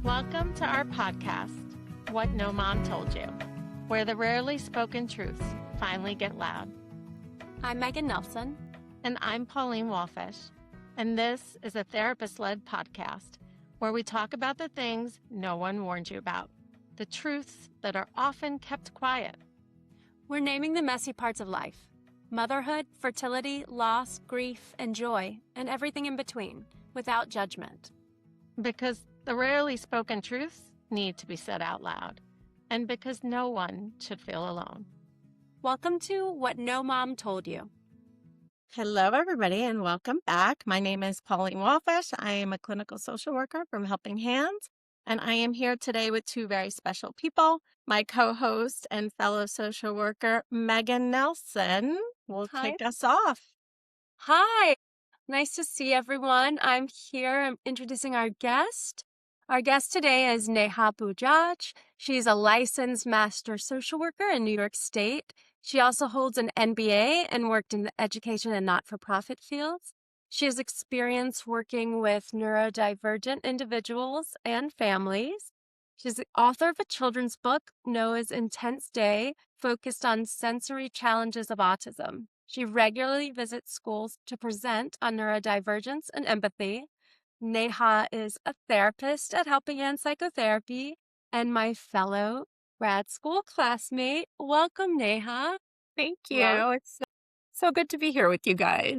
Welcome to our podcast, What No Mom Told You, where the rarely spoken truths finally get loud. I'm Megan Nelson. And I'm Pauline Walfisch. And this is a therapist-led podcast where we talk about the things no one warned you about, the truths that are often kept quiet. We're naming the messy parts of life: motherhood, fertility, loss, grief, and joy, and everything in between, without judgment. Because the rarely spoken truths need to be said out loud, and because no one should feel alone. Welcome to What No Mom Told You. Hello, everybody, and welcome back. My name is Pauline Walfisch. I am a clinical social worker from Helping Hands, and I am here today with two very special people. My co-host and fellow social worker, Megan Nelson, will kick us off. Hi. Nice to see everyone. I'm here. I'm introducing our guest. Our guest today is Neha Bajaj. She's a licensed master social worker in New York State. She also holds an MBA and worked in the education and not-for-profit fields. She has experience working with neurodivergent individuals and families. She's the author of a children's book, Noah's Intense Day, focused on sensory challenges of autism. She regularly visits schools to present on neurodivergence and empathy. Neha is a therapist at Helping Hand Psychotherapy and my fellow grad school classmate. Welcome, Neha. Thank you. It's so good to be here with you guys.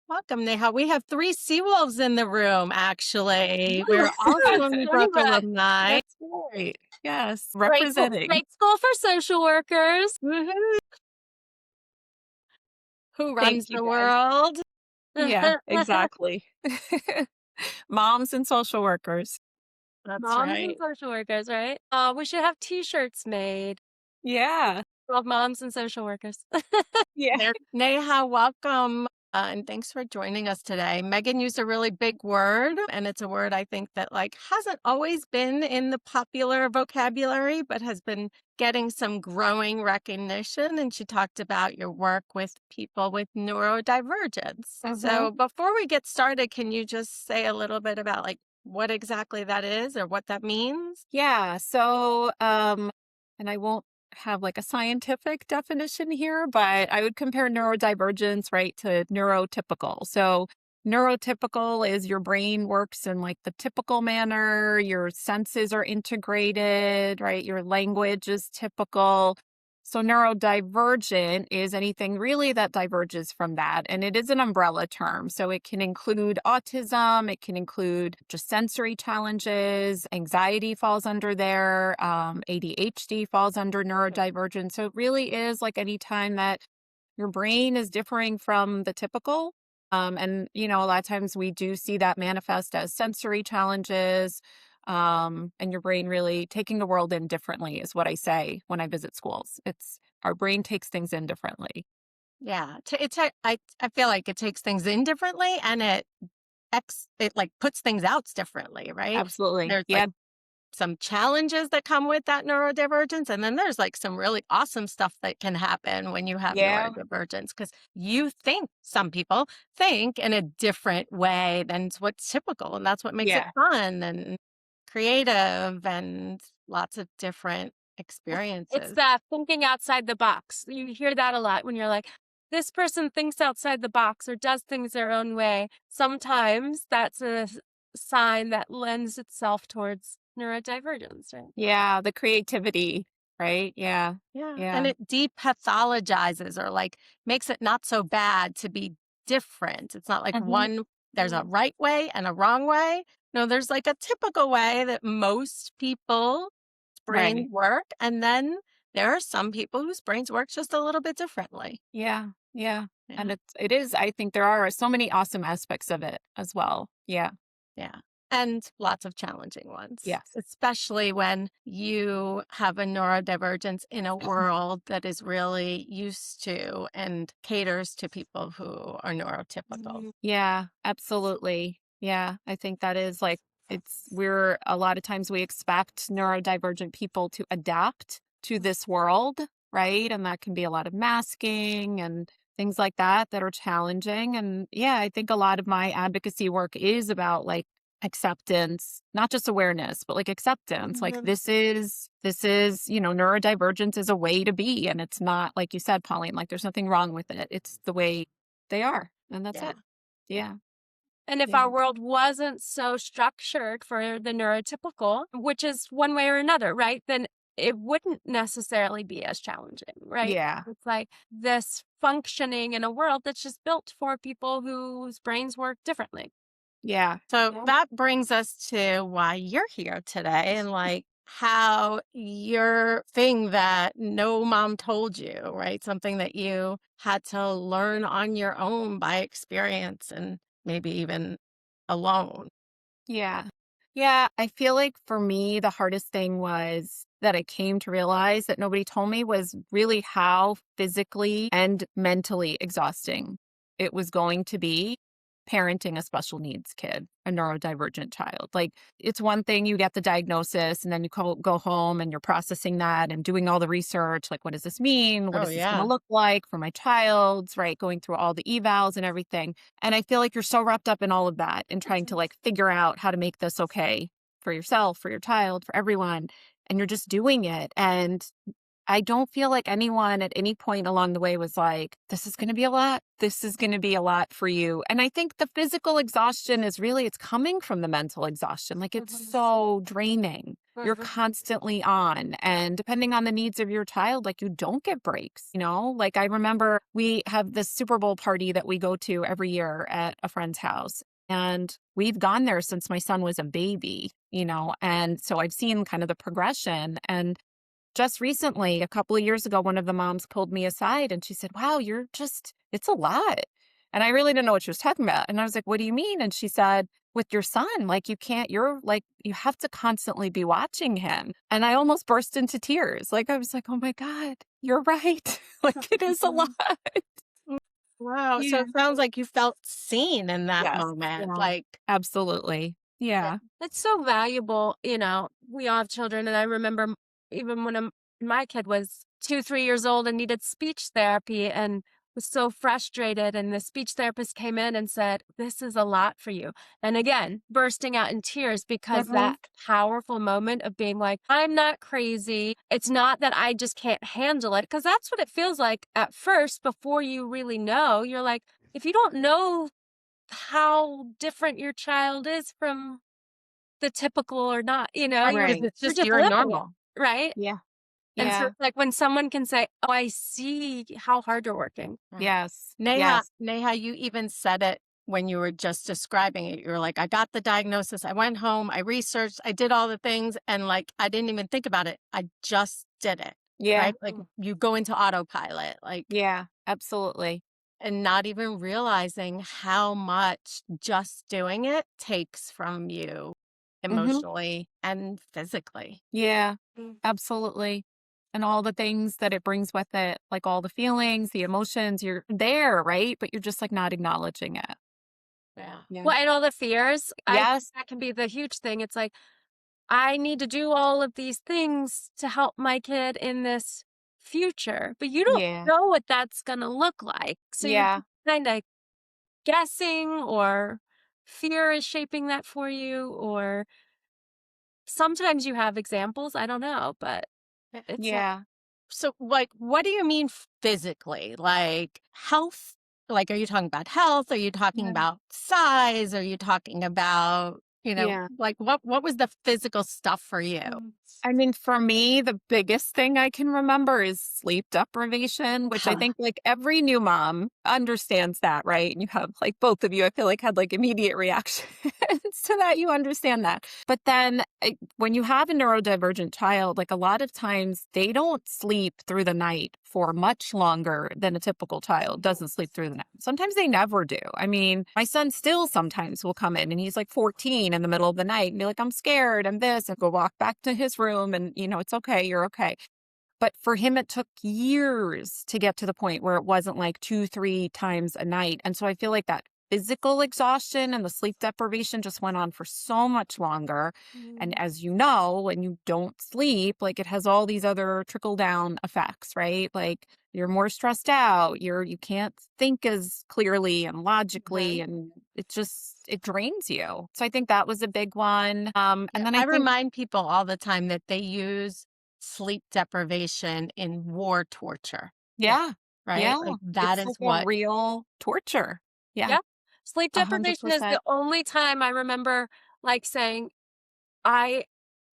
Welcome, Neha. We have three Seawolves in the room, actually. We're all Sunnybrook alumni. That's right. Yes, representing. Great school for social workers. Woohoo. Who runs the world? Yeah, exactly. Moms and social workers. That's Moms right. and social workers, right? We should have t-shirts made. Yeah. Of moms and social workers. Yeah. Neha, welcome. And thanks for joining us today. Megan used a really big word, and it's a word I think that hasn't always been in the popular vocabulary, but has been getting some growing recognition. And she talked about your work with people with neurodivergence. So before we get started, can you just say a little bit about what exactly that is or what that means? Yeah. So, and I won't have a scientific definition here, but I would compare neurodivergence, right, to neurotypical. So neurotypical is your brain works in the typical manner, your senses are integrated, right? Your language is typical. So neurodivergent is anything really that diverges from that. And it is an umbrella term. So it can include autism, it can include just sensory challenges, anxiety falls under there, ADHD falls under neurodivergent. So it really is any time that your brain is differing from the typical. And, a lot of times we do see that manifest as sensory challenges. And your brain really taking the world in differently is what I say when I visit schools. It's our brain takes things in differently. Yeah, I feel like it takes things in differently, and it puts things out differently, right? Absolutely. There's some challenges that come with that neurodivergence, and then there's some really awesome stuff that can happen when you have neurodivergence, because some people think in a different way than what's typical, and that's what makes it fun and creative and lots of different experiences. It's that thinking outside the box. You hear that a lot when you're like, this person thinks outside the box or does things their own way. Sometimes that's a sign that lends itself towards neurodivergence, right? Yeah, the creativity, right? Yeah. And it depathologizes or makes it not so bad to be different. It's not there's a right way and a wrong way. No, there's a typical way that most people's brains work. And then there are some people whose brains work just a little bit differently. Yeah. And it is, I think there are so many awesome aspects of it as well. Yeah. And lots of challenging ones. Yes. Especially when you have a neurodivergence in a world that is really used to and caters to people who are neurotypical. Yeah, absolutely. Yeah, I think that is we're a lot of times we expect neurodivergent people to adapt to this world, right? And that can be a lot of masking and things like that are challenging. And yeah, I think a lot of my advocacy work is about acceptance, not just awareness, but like acceptance. Like Mhm. this is, neurodivergence is a way to be. And it's not, like you said, Pauline, like there's nothing wrong with it. It's the way they are. And that's Yeah. it. Yeah. And if Yeah. our world wasn't so structured for the neurotypical, which is one way or another, right? Then it wouldn't necessarily be as challenging, right? Yeah. It's like this functioning in a world that's just built for people whose brains work differently. Yeah. So Yeah. that brings us to why you're here today and like how your thing that no mom told you, right? Something that you had to learn on your own by experience and maybe even alone. Yeah. Yeah. I feel like for me, the hardest thing was that I came to realize that nobody told me was really how physically and mentally exhausting it was going to be parenting a special needs kid, a neurodivergent child. Like, it's one thing you get the diagnosis and then you go home and you're processing that and doing all the research. Like, what does this mean? What Oh, is this going to yeah. look like for my child's, right? Going through all the evals and everything. And I feel like you're so wrapped up in all of that and trying to like figure out how to make this okay for yourself, for your child, for everyone. And you're just doing it. And I don't feel like anyone at any point along the way was like, this is going to be a lot. This is going to be a lot for you. And I think the physical exhaustion is really, it's coming from the mental exhaustion. Like, it's Mhm. so draining. You're Mhm. constantly on. And depending on the needs of your child, like, you don't get breaks, Like, I remember we have this Super Bowl party that we go to every year at a friend's house. And we've gone there since my son was a baby. And so I've seen kind of the progression. And just recently, a couple of years ago, one of the moms pulled me aside and she said, wow, it's a lot. And I really didn't know what she was talking about. And I was like, what do you mean? And she said, with your son, like, you have to constantly be watching him. And I almost burst into tears. Like, I was like, oh my God, you're right. Like, it is a lot. Mm. Wow. So Yeah. it sounds like you felt seen in that Yes. moment. Yeah. Like, Absolutely. Yeah. Yeah. It's so valuable. We all have children. And I remember even when my kid was 2, 3 years old and needed speech therapy and was so frustrated. And the speech therapist came in and said, this is a lot for you. And again, bursting out in tears because Mhm. that powerful moment of being like, I'm not crazy. It's not that I just can't handle it. Because that's what it feels like at first before you really know. You're like, if you don't know how different your child is from the typical or not, because Right. it's you're just just your living it, normal. right? Yeah. And so Yeah. it's like when someone can say, "Oh, I see how hard you're working." Right. Yes. Neha, Yes. Neha, you even said it when you were just describing it. You were like, I got the diagnosis. I went home, I researched, I did all the things, and like, I didn't even think about it. I just did it. Yeah. Right. Like, you go into autopilot, like, Yeah. Absolutely. and not even realizing how much just doing it takes from you Mhm. emotionally and physically. Yeah, Mm. absolutely. And all the things that it brings with it, like all the feelings, the emotions, you're there, right? But you're just like not acknowledging it. Yeah. Yeah. Well, and all the fears, I think Yes. that can be the huge thing. It's like, I need to do all of these things to help my kid in this future, but you don't Yeah. know what that's gonna look like. So you're Yeah. kinda guessing, or fear is shaping that for you, or sometimes you have examples, I don't know, but Yeah. it's Yeah. So, like, what do you mean physically? Like health? Like, are you talking about health? Are you talking Yeah. about size? Are you talking about, Yeah. like what was the physical stuff for you? Mhm. I mean, for me, the biggest thing I can remember is sleep deprivation, which I Huh. think like every new mom understands that, right? And you have like both of you, I feel like had like immediate reactions to that. You understand that. But then when you have a neurodivergent child, like a lot of times they don't sleep through the night for much longer than a typical child doesn't sleep through the night. Sometimes they never do. I mean, my son still sometimes will come in and he's like 14 in the middle of the night and be like, I'm scared, I'm this, and go walk back to his room and, it's okay, you're okay. But for him, it took years to get to the point where it wasn't like 2, 3 times a night. And so I feel like that physical exhaustion and the sleep deprivation just went on for so much longer. And Mm. as you know, when you don't sleep, like it has all these other trickle down effects, right? Like you're more stressed out, you can't think as clearly and logically, Mhm. and it drains you. So I think that was a big one. And Yeah, then I I think, remind people all the time that they use sleep deprivation in war torture, yeah, right? yeah, Like, that it's is like a what. real torture. Yeah, Yeah. Sleep deprivation is the 100%. only time I remember, like, saying, "I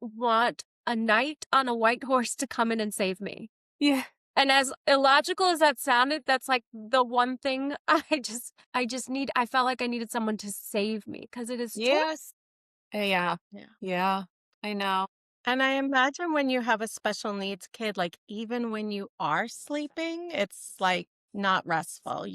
want a knight on a white horse to come in and save me." Yeah. And as illogical as that sounded, that's, like, the one thing I felt like I needed someone to save me because it is torture. Yes. Yeah. Yeah. Yeah. I know. And I imagine when you have a special needs kid, like, even when you are sleeping, it's, like, not restful.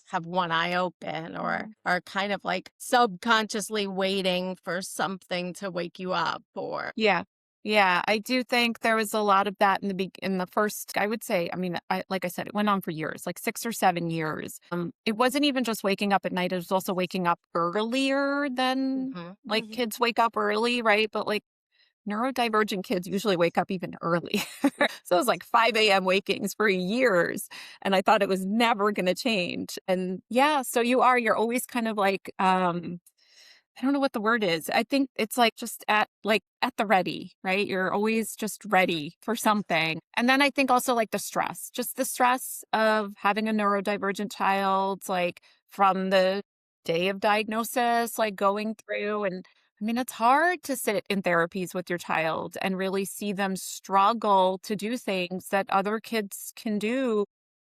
Have one eye open or Mhm. are kind of, like, subconsciously waiting for something to wake you up or. Yeah. Yeah, I do think there was a lot of that in the first, I would say, I mean, like I said, it went on for years, like 6 or 7 years. It wasn't even just waking up at night, it was also waking up earlier than, Mhm, like, mhm. kids wake up early, right? But, like, neurodivergent kids usually wake up even early. So it was like 5 a.m. wakings for years, and I thought it was never gonna change. And yeah, so you're always kind of like, I don't know what the word is. I think it's like just at the ready, right? You're always just ready for something. And then I think also like just the stress of having a neurodivergent child, like from the day of diagnosis, like going through. And I mean, it's hard to sit in therapies with your child and really see them struggle to do things that other kids can do.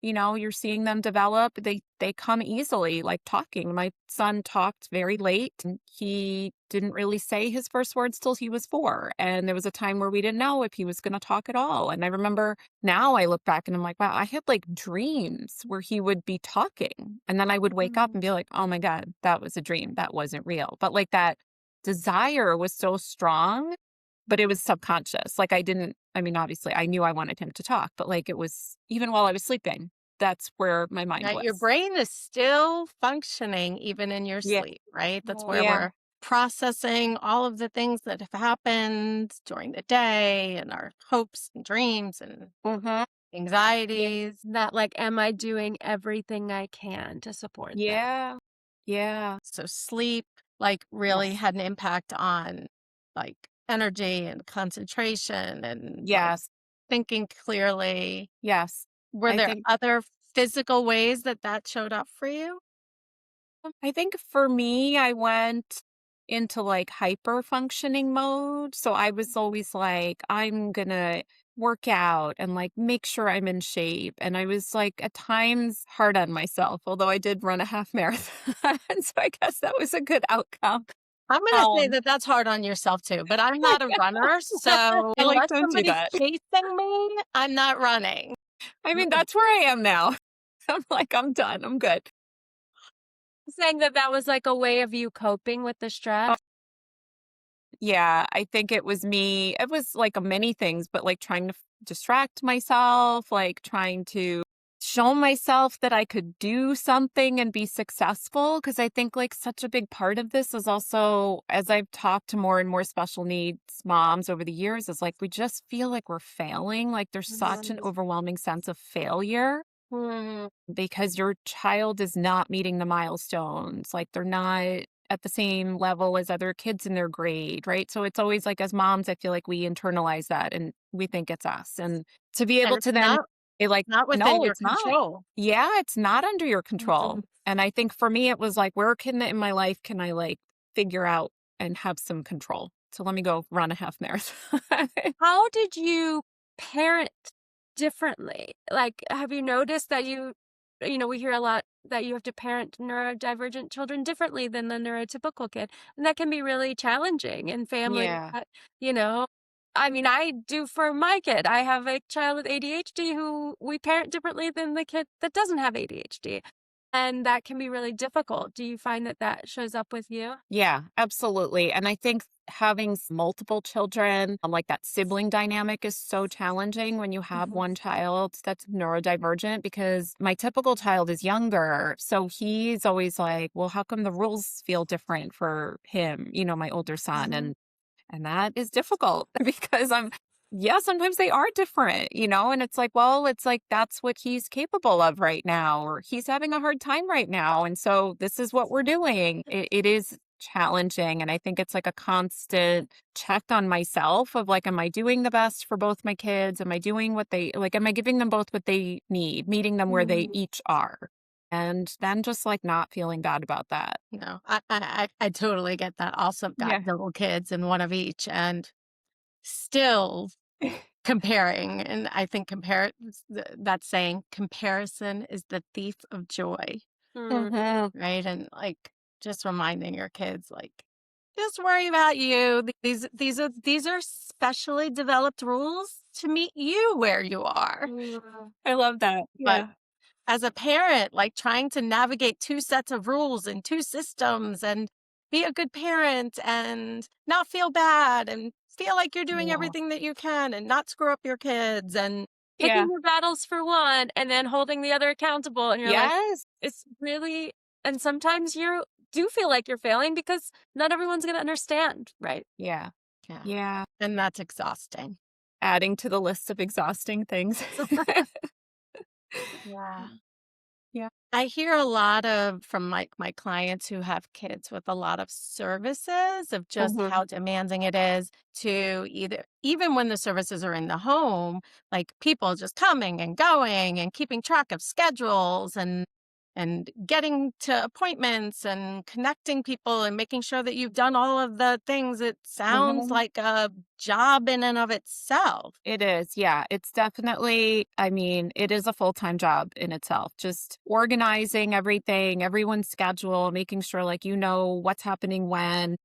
You're seeing them develop. They come easily, like talking. My son talked very late, and he didn't really say his first words till he was 4. And there was a time where we didn't know if he was going to talk at all. And I remember now I look back and I'm like, wow, I had like dreams where he would be talking. And then I would wake up Mhm. and be like, oh my God, that was a dream. That wasn't real. But like that desire was so strong, but it was subconscious. Like I mean, obviously I knew I wanted him to talk, but like it was even while I was sleeping, that's where my mind Right, your was. brain is still functioning even in your Yeah. sleep, right? That's where Yeah. we're processing all of the things that have happened during the day and our hopes and dreams and Mhm. Yeah. anxieties. That, like, am I doing everything I can to support them? Yeah. Yeah. So sleep, like, really Yes. had an impact on, like, energy and concentration and, like, Yes. thinking clearly. Yes. Were I there think other physical ways that that showed up for you? I think for me, I went into like hyper functioning mode. So I was always like, I'm gonna work out and like make sure I'm in shape. And I was like at times hard on myself, although I did run a half marathon. So I guess that was a good outcome. I'm gonna say Um that that's hard on yourself too, but I'm not a runner, so I like, unless don't do somebody's that. chasing me, I'm not running. I mean, that's where I am now. I'm like, I'm done. I'm good. Saying that that was, like, a way of you coping with the stress? Yeah, I think it was me. It was like a many things, but like trying to distract myself, like trying to show myself that I could do something and be successful. Cause I think like such a big part of this is also, as I've talked to more and more special needs moms over the years, is like we just feel like we're failing. Like there's such an Mhm. overwhelming sense of failure Mm, because your child is not meeting the milestones. Like they're not at the same level as other kids in their grade, right? So it's always like as moms, I feel like we internalize that and we think it's us. And to be and able it's to then be like, not within no, your it's not. control. Yeah, it's not under your control. Mhm. And I think for me, it was like, where can in my life can I like figure out and have some control? So let me go run a half marathon. How did you parent differently? Like, have you noticed that we hear a lot that you have to parent neurodivergent children differently than the neurotypical kid, and that can be really challenging in families Yeah. that, you know I mean, I do for my kid. I have a child with ADHD who we parent differently than the kid that doesn't have ADHD, and that can be really difficult. Do you find that that shows up with you? Yeah, absolutely. And I think having multiple children, like that sibling dynamic is so challenging when you have Mhm. one child that's neurodivergent because my typical child is younger. So he's always like, well, how come the rules feel different for him, my older son? Mhm. And that is difficult because yeah, sometimes they are different, and it's like, well, it's like that's what he's capable of right now, or he's having a hard time right now. And so this is what we're doing. It is challenging. And I think it's like a constant check on myself of like, am I doing the best for both my kids? Am I doing what they like? Am I giving them both what they need, meeting them where they Mm, each are? And then just like not feeling bad about that. I totally get that. Also got Yeah. little kids and one of each, and still comparing. And I think that saying, comparison is the thief of joy, mm, Hmm. right? And like just reminding your kids, like, just worry about you. These are specially developed rules to meet you where you are. mm. I love that. But Yeah. as a parent, like trying to navigate two sets of rules and two systems and be a good parent and not feel bad and feel like you're doing Yeah. everything that you can and not screw up your kids and Picking Yeah. your battles for one and then holding the other accountable, and you're like, Yes. it's really and sometimes you do feel like you're failing because not everyone's gonna understand, right? Yeah. yeah, Yeah. and that's exhausting. Adding to the list of exhausting things. Yeah. Yeah. I hear a lot of from my clients who have kids with a lot of services of just Mhm. how demanding it is to either even when the services are in the home, like people just coming and going and keeping track of schedules and getting to appointments and connecting people and making sure that you've done all of the things. It sounds Mhm. like a job in and of itself. It is, yeah. It's definitely, I mean, it is a full-time job in itself. Just organizing everything, everyone's schedule, making sure like you know what's happening when.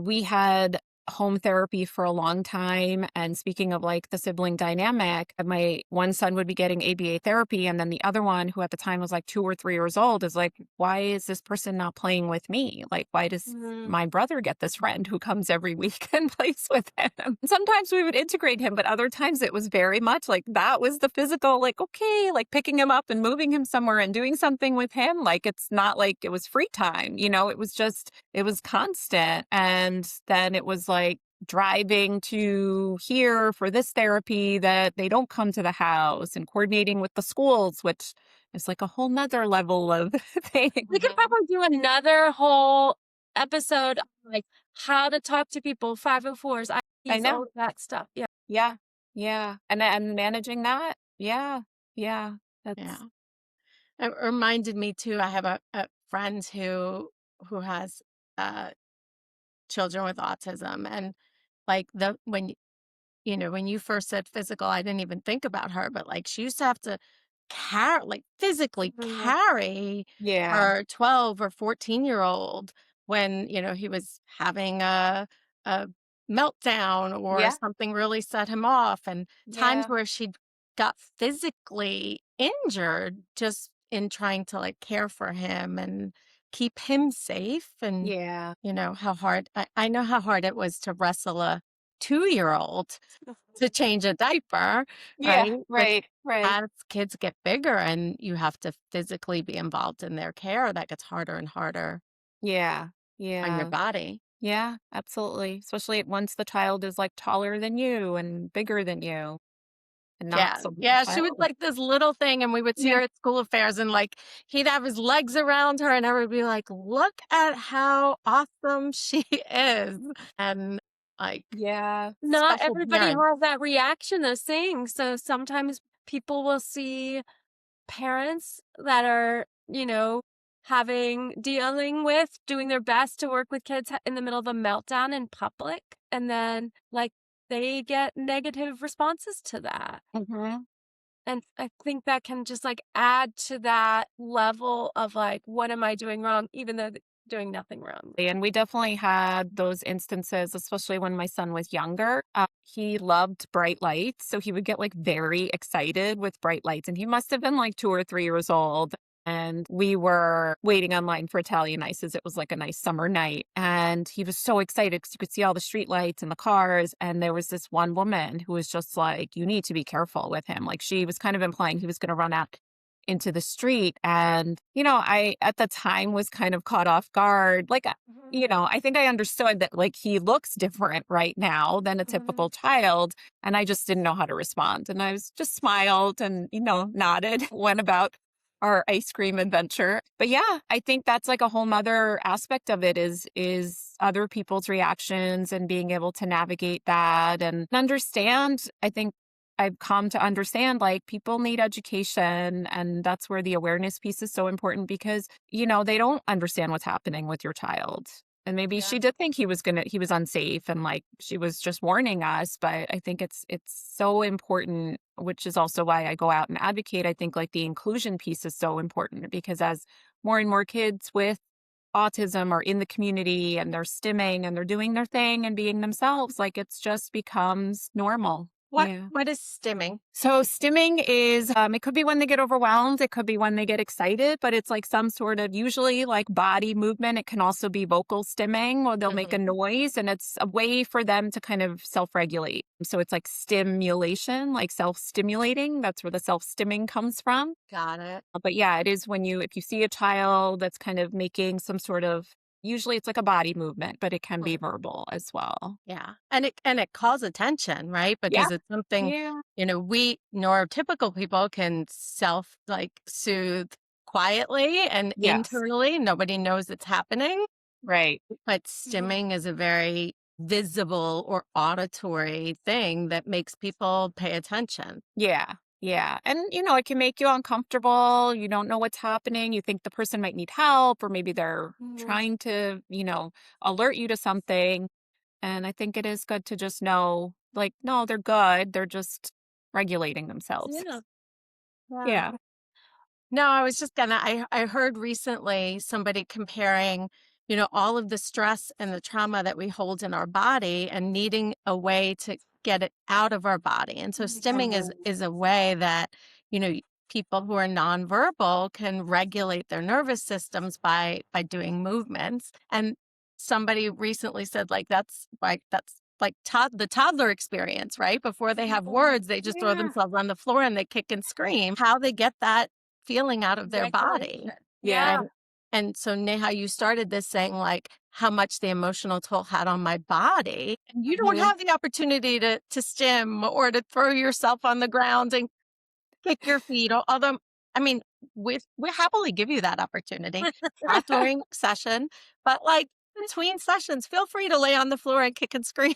We had home therapy for a long time, and speaking of like the sibling dynamic, my one son would be getting ABA therapy, and then the other one, who at the time was like 2 or 3 years old, is like, why is this person not playing with me? Like, why does Mm. my brother get this friend who comes every week and plays with him? Sometimes we would integrate him, but other times it was very much like that was the physical, like, okay, like picking him up and moving him somewhere and doing something with him. Like, it's not like it was free time, it was just, it was constant. And then it was like driving to here for this therapy that they don't come to the house, and coordinating with the schools, which is like a whole nother level of thing. We could Mhm. probably do another whole episode on, like, how to talk to people, 504s, I IDs, know. all of that stuff. Yeah. Yeah. Yeah. And managing that. Yeah. Yeah. That's Yeah. It reminded me too, I have a friend who has uh children with autism, and like the when you first said physical, I didn't even think about her, but like she used to have to carry, like physically Mhm. carry yeah. her 12 or 14-year-old when, he was having a meltdown or Yeah. something really set him off, and times Yeah. where she got physically injured just in trying to like care for him and keep him safe. And Yeah. how hard I know how hard it was to wrestle a 2-year-old to change a diaper, Yeah. right? But Right. Right. as kids get bigger and you have to physically be involved in their care, that gets harder and harder Yeah. on your Yeah. body. Yeah. Absolutely. Especially once the child is like taller than you and bigger than you, and not Yeah. so much Yeah, a she was child. like this little thing, and we would see Yeah. her at school affairs, and, like, he'd have his legs around her, and everybody would be like, "Look at how awesome she is," and, like, Yeah. Not special everybody parents. has that reaction, those things. So sometimes people will see parents that are, dealing with, doing their best to work with kids in the middle of a meltdown in public. And then, like, they get negative responses to that. Hmm. And I think that can just like add to that level of like, what am I doing wrong? Even though doing nothing wrong. And we definitely had those instances, especially when my son was younger. He loved bright lights. So he would get like very excited with bright lights. And he must have been like 2 or 3 years old. And we were waiting online for Italian ices. It was like a nice summer night. And he was so excited because you could see all the street lights and the cars. And there was this one woman who was just like, you need to be careful with him. Like she was kind of implying he was going to run out into the street. And, I at the time was kind of caught off guard. Like, I think I understood that like he looks different right now than a typical child. And I just didn't know how to respond. And I was just smiled and, nodded, went about our ice cream adventure. But yeah, I think that's like a whole nother aspect of it is other people's reactions and being able to navigate that and understand. I think I've come to understand like people need education, and that's where the awareness piece is so important because, they don't understand what's happening with your child. And maybe Yeah. she did think he was unsafe and like she was just warning us, but I think it's so important, which is also why I go out and advocate. I think like the inclusion piece is so important because as more and more kids with autism are in the community and they're stimming and they're doing their thing and being themselves, like it's just becomes normal. What Yeah. what is stimming? So stimming is, it could be when they get overwhelmed. It could be when they get excited, but it's like some sort of usually like body movement. It can also be vocal stimming or they'll make a Mhm. noise and it's a way for them to kind of self-regulate. So it's like stimulation, like self-stimulating. That's where the self-stimming comes from. Got it. But yeah, it is if you see a child that's kind of making some sort of, usually it's like a body movement, but it can be Mhm. verbal as well. Yeah. And it calls attention, right? Yeah. Because it's something, Yeah. we neurotypical people can self like soothe quietly and Yes. internally. Nobody knows it's happening. Right. But stimming is a very visible or auditory thing that makes people pay attention. Yeah. Yeah. And, it can make you uncomfortable. You don't know what's happening. You think the person might need help, or maybe they're Mhm. trying to, alert you to something. And I think it is good to just know, like, no, they're good. They're just regulating themselves. Yeah. Yeah. Yeah. No, I was just gonna I heard recently somebody comparing, all of the stress and the trauma that we hold in our body and needing a way to get it out of our body. And so stimming is Mhm. is a way that, people who are nonverbal can regulate their nervous systems by doing movements. And somebody recently said like that's like the toddler experience, right? Before they have words, they just throw Yeah. themselves on the floor and they kick and scream. How they get that feeling out of their body. Regulation. Yeah. Yeah. And so Neha, you started this saying like how much the emotional toll had on my body. And you don't Mhm. have the opportunity to stim or to throw yourself on the ground and kick your feet. Although, I mean, we happily give you that opportunity, not during session, but like between sessions, feel free to lay on the floor and kick and scream.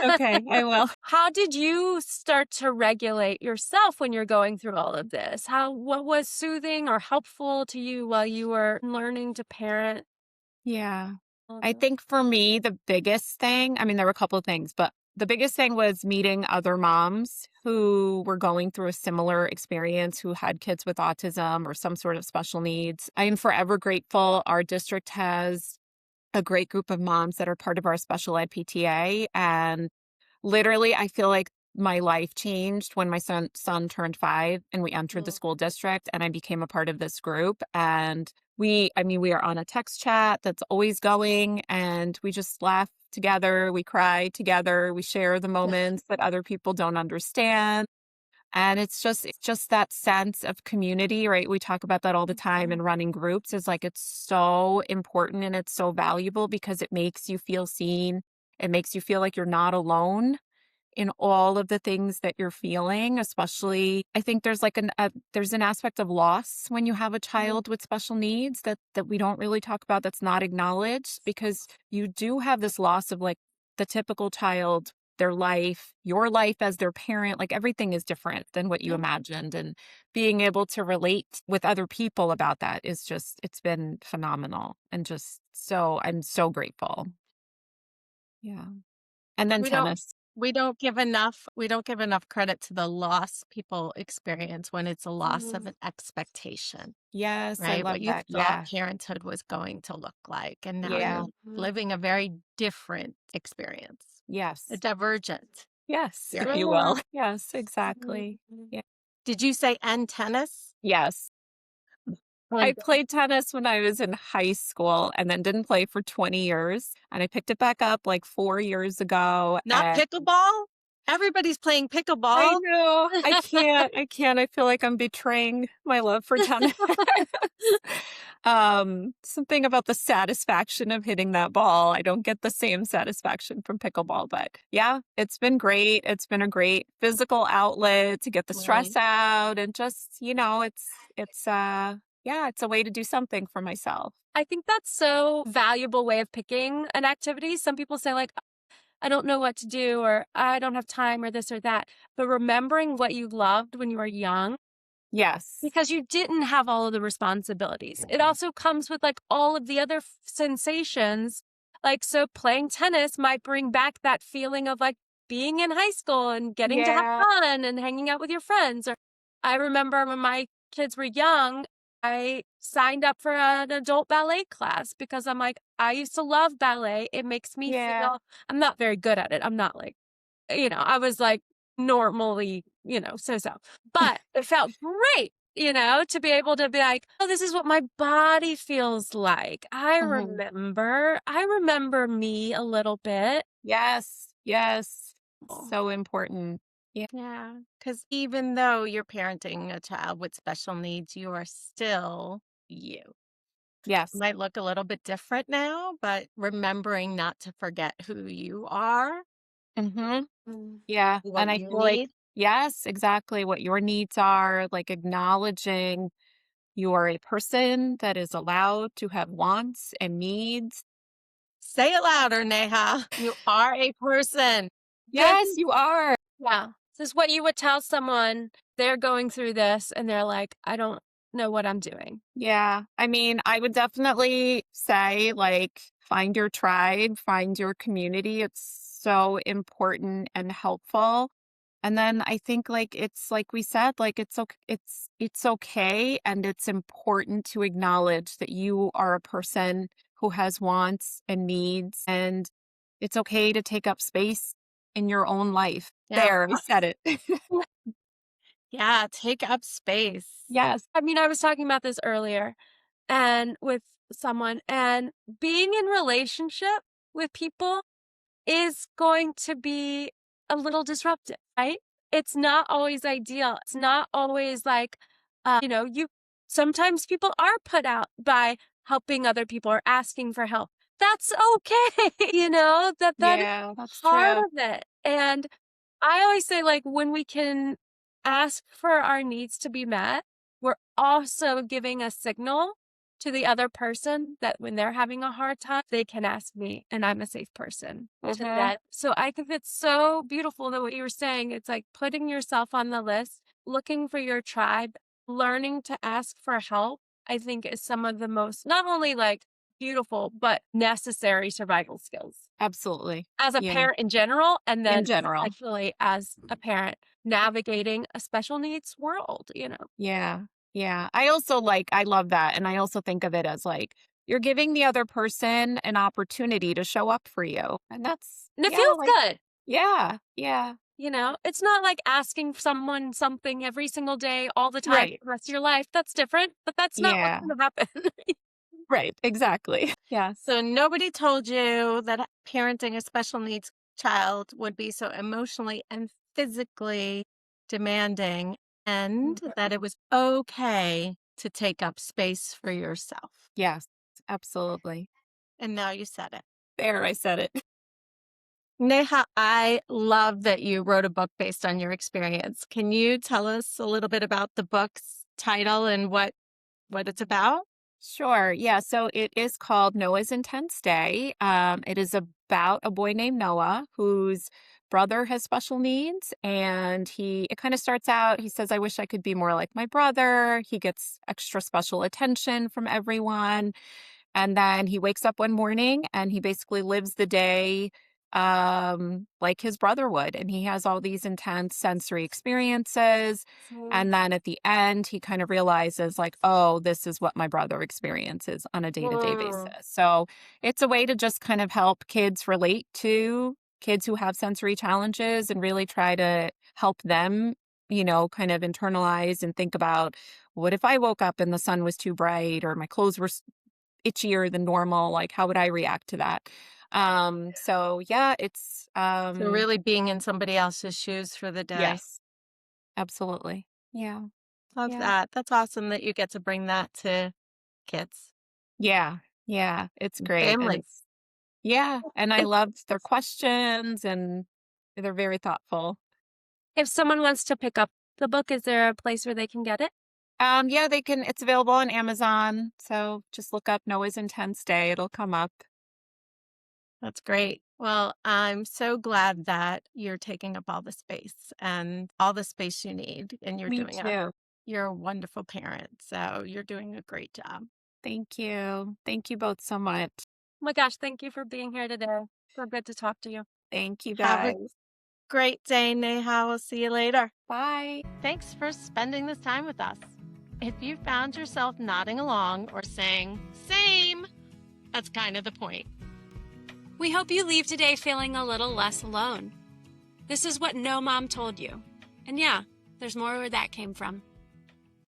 Okay. I will. How did you start to regulate yourself when you're going through all of this? What was soothing or helpful to you while you were learning to parent Yeah. all I this? think for me, the biggest thing, I mean, there were a couple of things, but the biggest thing was meeting other moms who were going through a similar experience, who had kids with autism or some sort of special needs. I am forever grateful. Our district has a great group of moms that are part of our special ed PTA. And literally, I feel like my life changed when my son turned 5 and we entered the Mm. school district and I became a part of this group. And we are on a text chat that's always going and we just laugh together, we cry together, we share the moments that other people don't understand. And it's just that sense of community, right? We talk about that all the time in running groups is like it's so important and it's so valuable because it makes you feel seen. It makes you feel like you're not alone in all of the things that you're feeling, especially I think there's like there's an aspect of loss when you have a child with special needs that we don't really talk about, that's not acknowledged, because you do have this loss of like the typical child, their life, your life as their parent, like everything is different than what you Yeah. imagined, and being able to relate with other people about that is just, it's been phenomenal, and just so I'm so grateful. Yeah. And then We don't tennis. we don't give enough credit to the loss people experience when it's a loss of Mhm. an expectation, Yes, I right? What love you that. thought Yeah. parenthood was going to look like, and now Yeah. you're living a very different experience, a Yes. divergent Yes, if you experience. will. Sure. Yes, exactly. Mhm. Yeah. Did you say "and tennis"? Yes. I And played tennis when I was in high school and then didn't play for 20 years, and I picked it back up like 4 years ago, not and pickleball? everybody's playing I pickleball. know. I can't. I feel like I'm betraying my love for tennis. Something about the satisfaction of hitting that ball. I don't get the same satisfaction from pickleball, but yeah, it's been great. It's been a great physical outlet to get the stress Right. out and just, it's yeah, it's a way to do something for myself. I think that's so valuable way of picking an activity. Some people say like, I don't know what to do, or I don't have time, or this or that. But remembering what you loved when you were young, Yes. because you didn't have all of the responsibilities. It also comes with like all of the other sensations. Like, so playing tennis might bring back that feeling of like being in high school and getting to have Yeah. fun and hanging out with your friends. Or I remember when my kids were young, I signed up for an adult ballet class because I'm like, I used to love ballet. It makes me Yeah. feel, I'm not very good at it. I'm not like, I was like normally, so. But it felt great, to be able to be like, oh, this is what my body feels like. Mhm. I remember me a little bit. Yes. Yes. Oh, So important. Yeah. Yeah. Because even though you're parenting a child with special needs, you are still you. Yes. Might look a little bit different now, but remembering not to forget who you are, Mhm. mm, Yeah, what and I you feel like need. yes, exactly what your needs are, like acknowledging you are a person that is allowed to have wants and needs. Say it louder, Neha. You are a person. this Yes, is, you are. yeah, this is what you would tell someone they're going through this and they're like, I don't know what I'm doing. Yeah, I mean, I would definitely say, like, find your tribe, find your community. It's so important and helpful. And then I think, like, it's like we said, like, it's okay and it's important to acknowledge that you are a person who has wants and needs, and it's okay to take up space in your own life. Yeah. There, I said it. Yeah. Take up space. Yes. I mean, I was talking about this earlier and with someone, and being in relationship with people is going to be a little disruptive, right? It's not always ideal. It's not always like, you sometimes people are put out by helping other people or asking for help. That's okay, that is Yeah, that's part true. of it. And I always say, like, when we can ask for our needs to be met, we're also giving a signal to the other person that when they're having a hard time, they can ask me and I'm a safe person to Mhm. vent. So I think it's so beautiful that what you were saying, it's like putting yourself on the list, looking for your tribe, learning to ask for help, I think is some of the most, not only like beautiful, but necessary survival skills Absolutely. as a Yeah, parent in general, and in then general. especially as a parent navigating a special needs world. Yeah. Yeah. I love that, and I also think of it as, like, you're giving the other person an opportunity to show up for you, and that's And it yeah, feels like good. yeah, yeah. It's not like asking someone something every single day, all the time, Right. for the rest of your life. That's different, but that's not what's Yeah. going to happen. Right, exactly. Yes. So nobody told you that parenting a special needs child would be so emotionally and physically demanding and Mhm. that it was okay to take up space for yourself. Yes, absolutely. And now you said it. There, I said it. Neha, I love that you wrote a book based on your experience. Can you tell us a little bit about the book's title and what it's about? Sure. Yeah. So it is called Noah's Intense Day. It is about a boy named Noah whose brother has special needs. And it kind of starts out, he says, I wish I could be more like my brother. He gets extra special attention from everyone. And then he wakes up one morning and he basically lives the day like his brother would. And he has all these intense sensory experiences. So, And then at the end, he kind of realizes, like, oh, this is what my brother experiences on a day to day basis. mm, So it's a way to just kind of help kids relate to kids who have sensory challenges and really try to help them, kind of internalize and think about what if I woke up and the sun was too bright or my clothes were itchier than normal? Like, how would I react to that? So yeah, it's So really being in somebody else's shoes for the day. yes, absolutely. Yeah. Love Yeah. that. That's awesome that you get to bring that to kids Yeah. Yeah. It's and great. And families. it's yeah, and I love their questions and they're very thoughtful. If someone wants to pick up the book, is there a place where they can get it? Yeah, they can it's available on Amazon. So just look up Noah's Intense Day. It'll come up. That's great. Well, I'm so glad that you're taking up all the space and all the space you need, and Me too. you're a wonderful parent. So you're doing a great job. Thank you. Thank you both so much. Oh my gosh, thank you for being here today. So good to talk to you. Thank you Have a guys. great day, Neha. We'll see you later. Bye. Thanks for spending this time with us. If you found yourself nodding along or saying, same, that's kind of the point. We hope you leave today feeling a little less alone. This is what no mom told you. And yeah, there's more where that came from.